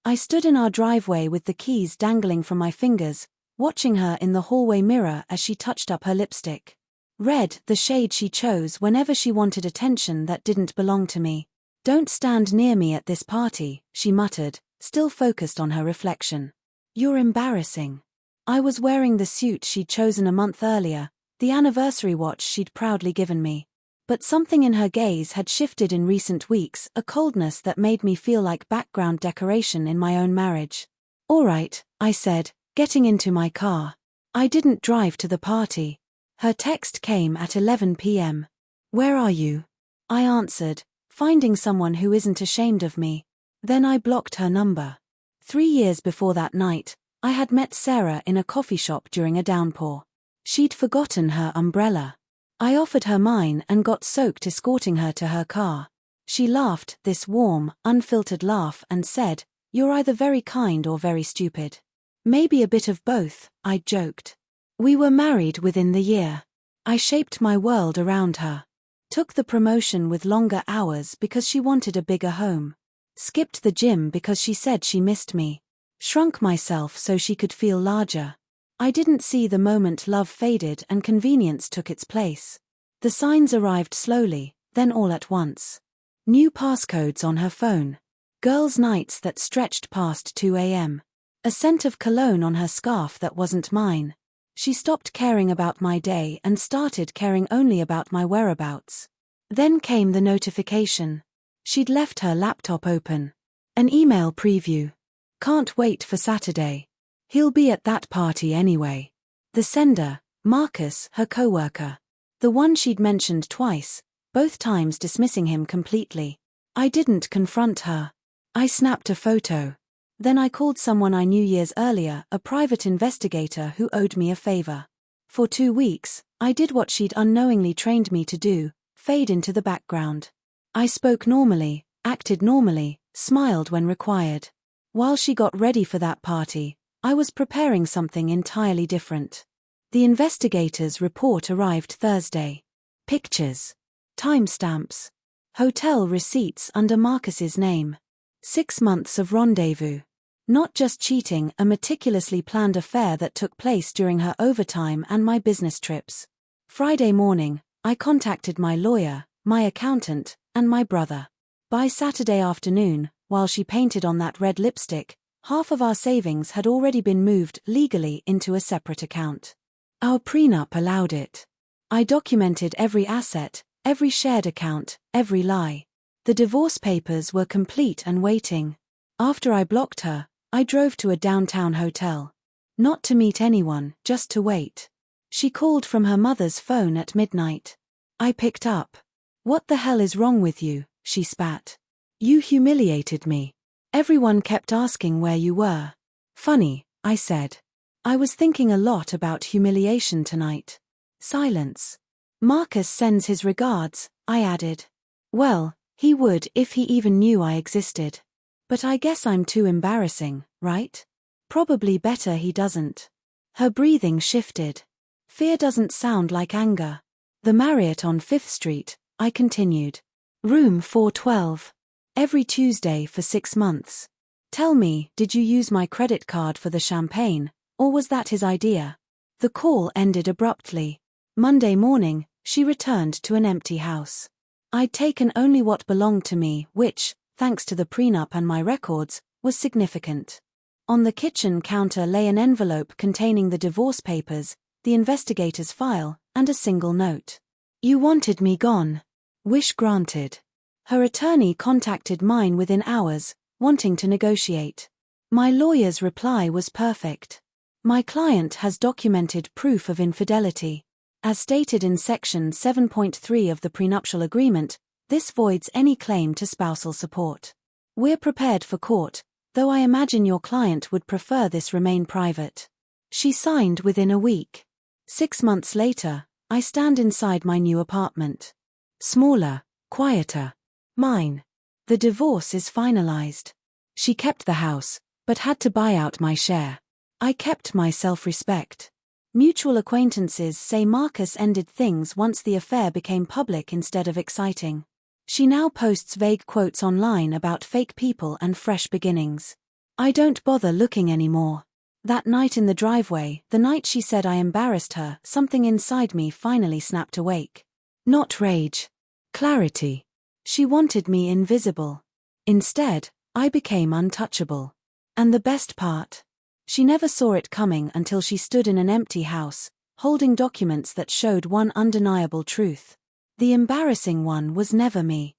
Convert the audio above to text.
I stood in our driveway with the keys dangling from my fingers, watching her in the hallway mirror as she touched up her lipstick. Red, the shade she chose whenever she wanted attention that didn't belong to me. "Don't stand near me at this party," she muttered, still focused on her reflection. "You're embarrassing." I was wearing the suit she'd chosen a month earlier, the anniversary watch she'd proudly given me. But something in her gaze had shifted in recent weeks, a coldness that made me feel like background decoration in my own marriage. "All right," I said, getting into my car. I didn't drive to the party. Her text came at 11 p.m. "Where are you?" I answered, finding someone who isn't ashamed of me. Then I blocked her number. 3 years before that night, I had met Sarah in a coffee shop during a downpour. She'd forgotten her umbrella. I offered her mine and got soaked escorting her to her car. She laughed, this warm, unfiltered laugh, and said, "You're either very kind or very stupid." "Maybe a bit of both," I joked. We were married within the year. I shaped my world around her. Took the promotion with longer hours because she wanted a bigger home. Skipped the gym because she said she missed me. Shrunk myself so she could feel larger. I didn't see the moment love faded and convenience took its place. The signs arrived slowly, then all at once. New passcodes on her phone. Girls' nights that stretched past 2 a.m. A scent of cologne on her scarf that wasn't mine. She stopped caring about my day and started caring only about my whereabouts. Then came the notification. She'd left her laptop open. An email preview. "Can't wait for Saturday. He'll be at that party anyway." The sender, Marcus, her coworker. The one she'd mentioned twice, both times dismissing him completely. I didn't confront her. I snapped a photo. Then I called someone I knew years earlier, a private investigator who owed me a favor. For 2 weeks, I did what she'd unknowingly trained me to do, fade into the background. I spoke normally, acted normally, smiled when required. While she got ready for that party, I was preparing something entirely different. The investigator's report arrived Thursday. Pictures. Timestamps. Hotel receipts under Marcus's name. 6 months of rendezvous. Not just cheating, a meticulously planned affair that took place during her overtime and my business trips. Friday morning, I contacted my lawyer, my accountant, and my brother. By Saturday afternoon, while she painted on that red lipstick, half of our savings had already been moved legally into a separate account. Our prenup allowed it. I documented every asset, every shared account, every lie. The divorce papers were complete and waiting. After I blocked her, I drove to a downtown hotel. Not to meet anyone, just to wait. She called from her mother's phone at midnight. I picked up. "What the hell is wrong with you?" she spat. "You humiliated me. Everyone kept asking where you were." "Funny," I said. "I was thinking a lot about humiliation tonight." Silence. "Marcus sends his regards," I added. "Well, he would if he even knew I existed. But I guess I'm too embarrassing, right? Probably better he doesn't." Her breathing shifted. "Fear doesn't sound like anger." "The Marriott on 5th Street, I continued. "Room 412. Every Tuesday for 6 months. Tell me, did you use my credit card for the champagne, or was that his idea?" The call ended abruptly. Monday morning, she returned to an empty house. I'd taken only what belonged to me, which, thanks to the prenup and my records, was significant. On the kitchen counter lay an envelope containing the divorce papers, the investigator's file, and a single note. "You wanted me gone. Wish granted." Her attorney contacted mine within hours, wanting to negotiate. My lawyer's reply was perfect. "My client has documented proof of infidelity. As stated in Section 7.3 of the prenuptial agreement, this voids any claim to spousal support. We're prepared for court, though I imagine your client would prefer this remain private." She signed within a week. 6 months later, I stand inside my new apartment. Smaller, quieter. Mine. The divorce is finalized. She kept the house, but had to buy out my share. I kept my self-respect. Mutual acquaintances say Marcus ended things once the affair became public instead of exciting. She now posts vague quotes online about fake people and fresh beginnings. I don't bother looking anymore. That night in the driveway, the night she said I embarrassed her, something inside me finally snapped awake. Not rage. Clarity. She wanted me invisible. Instead, I became untouchable. And the best part? She never saw it coming until she stood in an empty house, holding documents that showed one undeniable truth. The embarrassing one was never me.